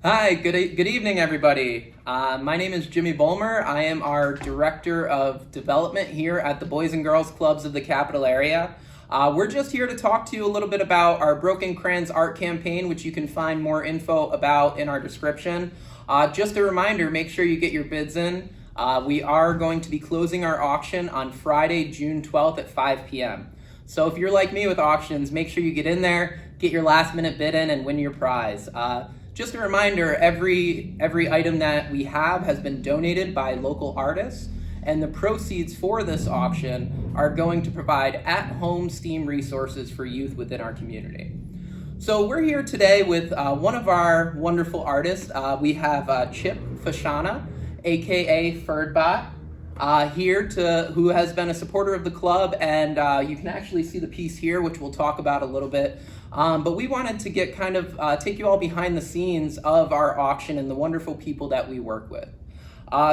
Hi, good evening, everybody. My name is Jimmy Bulmer. I am our Director of Development here at the Boys and Girls Clubs of the Capital Area. We're just here to talk to you a little bit about our Broken Crayons art campaign, which you can find more info about in our description. Just a reminder, make sure you get your bids in. We are going to be closing our auction on Friday, June 12th at 5 p.m. So if you're like me with auctions, make sure you get in there, get your last minute bid in, and win your prize. Just a reminder, every item that we have has been donated by local artists, and the proceeds for this auction are going to provide at-home STEAM resources for youth within our community. So we're here today with one of our wonderful artists. We have Chip Fasciana, aka fErdBoT, who has been a supporter of the club, and you can actually see the piece here, which we'll talk about a little bit. But we wanted to get take you all behind the scenes of our auction and the wonderful people that we work with.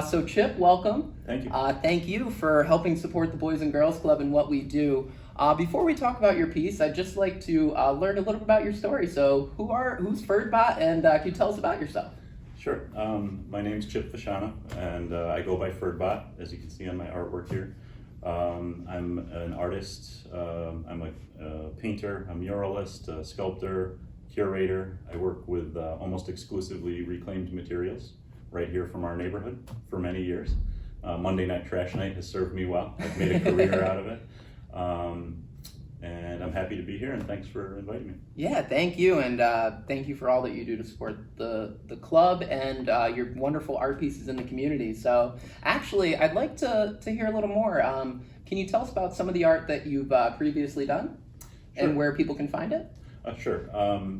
So Chip, welcome. Thank you. Thank you for helping support the Boys and Girls Club and what we do. Before we talk about your piece, I'd just like to learn a little bit about your story. So who's fErdBoT, and can you tell us about yourself? Sure. My name's Chip Fasciana, and I go by fErdBoT, as you can see on my artwork here. I'm an artist. I'm a painter, a muralist, a sculptor, curator. I work with almost exclusively reclaimed materials right here from our neighborhood for many years. Monday Night Trash Night has served me well. I've made a career out of it. And I'm happy to be here, and thanks for inviting me. Yeah, thank you, and thank you for all that you do to support the club and your wonderful art pieces in the community. So actually, I'd like to hear a little more. Can you tell us about some of the art that you've previously done? Sure. And where people can find it? Sure.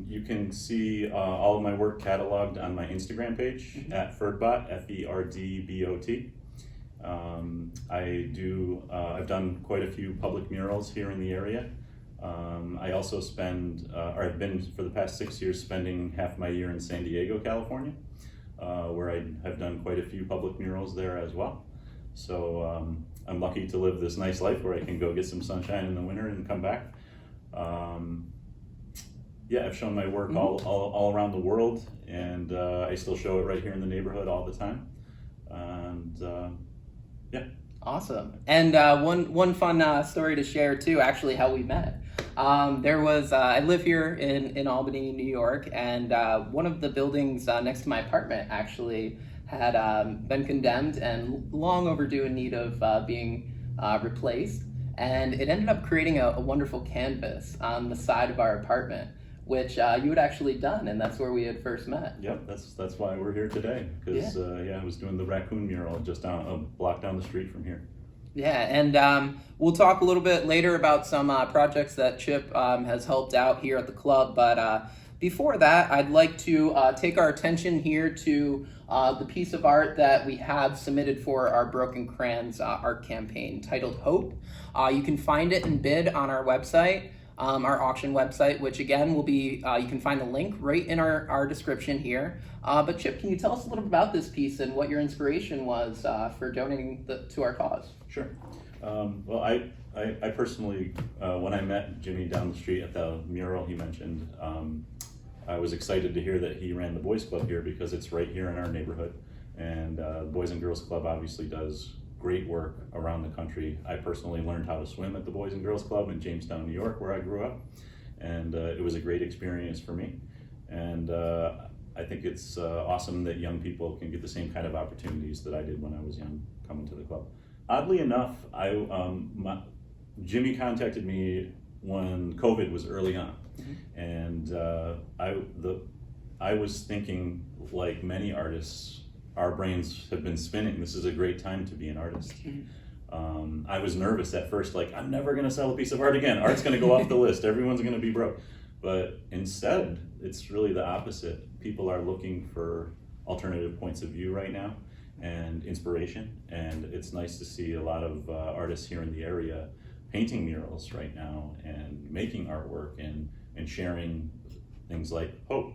You can see all of my work cataloged on my Instagram page at fErdBoT, fErdBoT. I've done quite a few public murals here in the area. I also I've been for the past 6 years spending half my year in San Diego, California, where I have done quite a few public murals there as well. So I'm lucky to live this nice life where I can go get some sunshine in the winter and come back. Yeah, I've shown my work all around the world, and I still show it right here in the neighborhood all the time. And yeah. Awesome. And one fun story to share too, actually, how we met. I live here in Albany, New York, and one of the buildings next to my apartment actually had been condemned and long overdue in need of being replaced. And it ended up creating a wonderful canvas on the side of our apartment, which you had actually done, and that's where we had first met. Yep, that's why we're here today, because I was doing the raccoon mural just a block down the street from here. Yeah, and we'll talk a little bit later about some projects that Chip has helped out here at the club, but before that, I'd like to take our attention here to the piece of art that we have submitted for our Broken Crayons art campaign titled Hope. You can find it and bid on our website. Our auction website, which again will be, you can find the link right in our description here. But Chip, can you tell us a little bit about this piece and what your inspiration was for donating to our cause? Sure. Well, I personally, when I met Jimmy down the street at the mural he mentioned, I was excited to hear that he ran the Boys Club here because it's right here in our neighborhood. And the Boys and Girls Club obviously does great work around the country. I personally learned how to swim at the Boys and Girls Club in Jamestown, New York, where I grew up, and it was a great experience for me. And I think it's awesome that young people can get the same kind of opportunities that I did when I was young coming to the club. Oddly enough, Jimmy contacted me when COVID was early on, and I was thinking, like many artists, our brains have been spinning. This is a great time to be an artist. I was nervous at first, like, I'm never gonna sell a piece of art again. Art's gonna go off the list. Everyone's gonna be broke. But instead, it's really the opposite. People are looking for alternative points of view right now and inspiration. And it's nice to see a lot of artists here in the area painting murals right now and making artwork and sharing things like hope.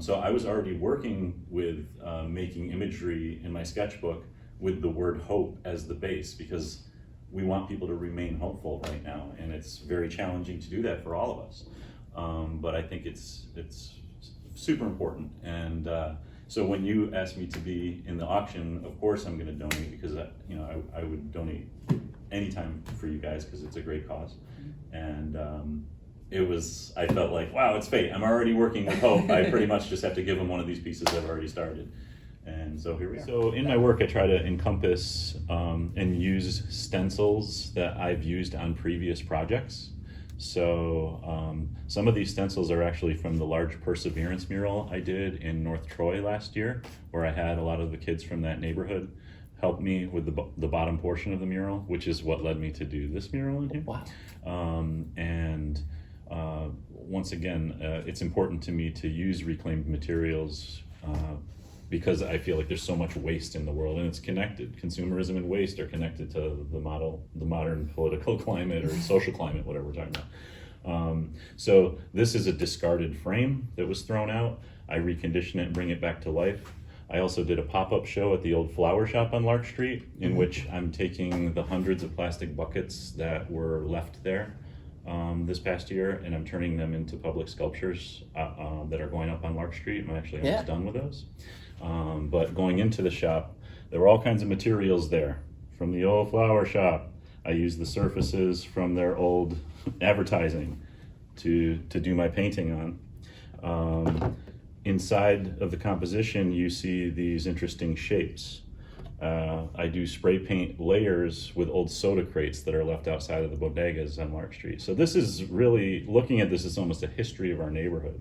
So I was already working with making imagery in my sketchbook with the word hope as the base, because we want people to remain hopeful right now, and it's very challenging to do that for all of us. But I think it's super important. And so when you asked me to be in the auction, of course I'm going to donate, because I would donate anytime for you guys, because it's a great cause. And I felt like, wow, it's fate. I'm already working with Hope. I pretty much just have to give them one of these pieces I've already started. And so here we are. So in my work, I try to encompass and use stencils that I've used on previous projects. So some of these stencils are actually from the large Perseverance mural I did in North Troy last year, where I had a lot of the kids from that neighborhood help me with the bottom portion of the mural, which is what led me to do this mural in here. Wow. Once again, it's important to me to use reclaimed materials because I feel like there's so much waste in the world, and it's connected. Consumerism and waste are connected to the modern political climate or social climate, whatever we're talking about. So this is a discarded frame that was thrown out. I recondition it and bring it back to life. I also did a pop-up show at the old flower shop on Lark Street, in which I'm taking the hundreds of plastic buckets that were left there this past year, and I'm turning them into public sculptures that are going up on Lark Street. I'm actually almost done with those. But going into the shop, there were all kinds of materials there from the old flower shop. I used the surfaces from their old advertising to do my painting on. Inside of the composition, you see these interesting shapes. I do spray paint layers with old soda crates that are left outside of the bodegas on Lark Street. So this is really, looking at this is almost a history of our neighborhood,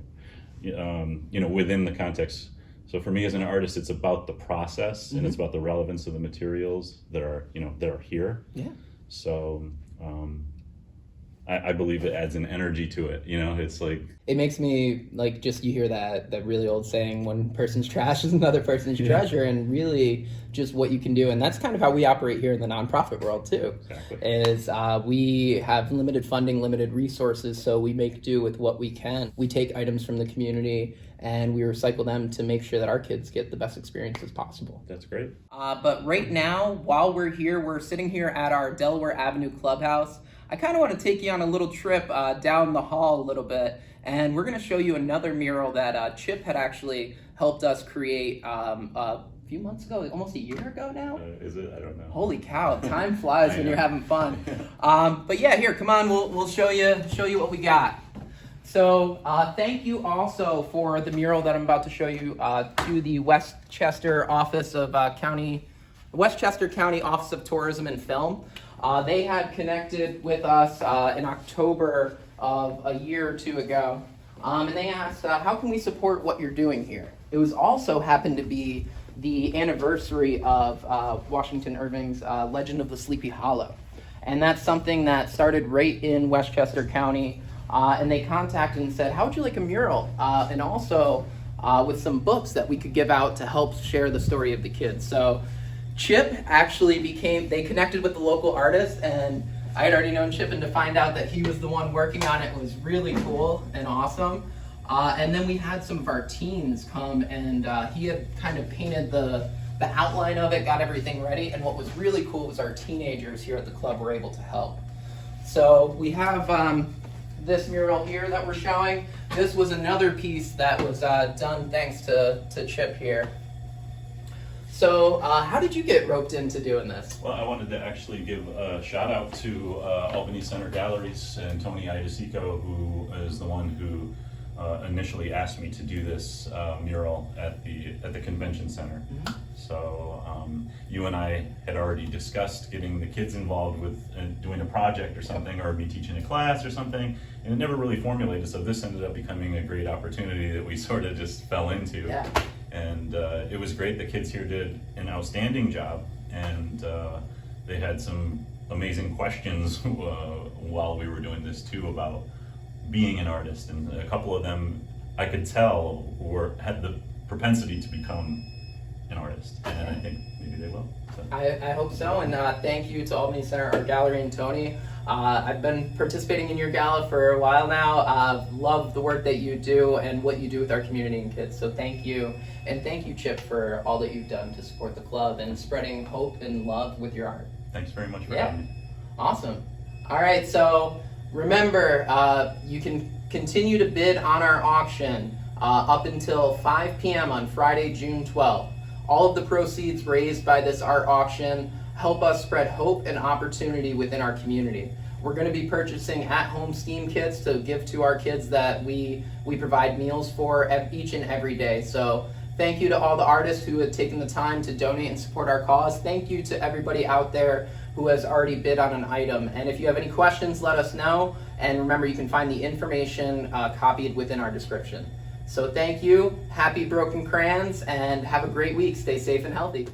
within the context. So for me as an artist, it's about the process, and it's about the relevance of the materials that are here. Yeah. So I believe it adds an energy to it. It's like, it makes me like, just, you hear that really old saying, one person's trash is another person's treasure, and really just what you can do. And that's kind of how we operate here in the nonprofit world too. Exactly. Is we have limited funding, limited resources, so we make do with what we can. We take items from the community and we recycle them to make sure that our kids get the best experiences possible. That's great. But right now, while we're here, we're sitting here at our Delaware Avenue clubhouse. I kind of want to take you on a little trip down the hall a little bit, and we're going to show you another mural that Chip had actually helped us create a few months ago, almost a year ago now. Is it? I don't know. Holy cow! Time flies when you're having fun. But yeah, here, come on, we'll show you what we got. So thank you also for the mural that I'm about to show you to the Westchester County Office of Tourism and Film. They had connected with us in October of a year or two ago, and they asked, how can we support what you're doing here? It was also happened to be the anniversary of Washington Irving's Legend of the Sleepy Hollow. And that's something that started right in Westchester County, and they contacted and said, how would you like a mural? And also with some books that we could give out to help share the story of the kids. So Chip actually they connected with the local artist, and I had already known Chip, and to find out that he was the one working on it was really cool and awesome. And then we had some of our teens come, and he had kind of painted the outline of it, got everything ready, and what was really cool was our teenagers here at the club were able to help. So we have this mural here that we're showing. This was another piece that was done thanks to Chip here. So how did you get roped into doing this? Well, I wanted to actually give a shout out to Albany Center Galleries and Tony Iadesico, who is the one who initially asked me to do this mural at the convention center. Mm-hmm. So you and I had already discussed getting the kids involved with doing a project or something, or me teaching a class or something, and it never really formulated. So this ended up becoming a great opportunity that we sort of just fell into. Yeah. And it was great. The kids here did an outstanding job, and they had some amazing questions while we were doing this too about being an artist, and a couple of them I could tell had the propensity to become an artist, and I think maybe they will. So. I hope so, and thank you to Albany Center Art Gallery and Tony. I've been participating in your gala for a while now. Love the work that you do and what you do with our community and kids, so thank you. And thank you, Chip, for all that you've done to support the club and spreading hope and love with your art. Thanks very much for having me. Awesome. All right, so remember, you can continue to bid on our auction. up until 5 p.m. on Friday, June 12th. All of the proceeds raised by this art auction help us spread hope and opportunity within our community. We're going to be purchasing at-home STEAM kits to give to our kids that we provide meals for each and every day. So thank you to all the artists who have taken the time to donate and support our cause. Thank you to everybody out there who has already bid on an item. And if you have any questions, let us know. And remember, you can find the information copied within our description. So thank you, happy Broken Crayons, and have a great week. Stay safe and healthy.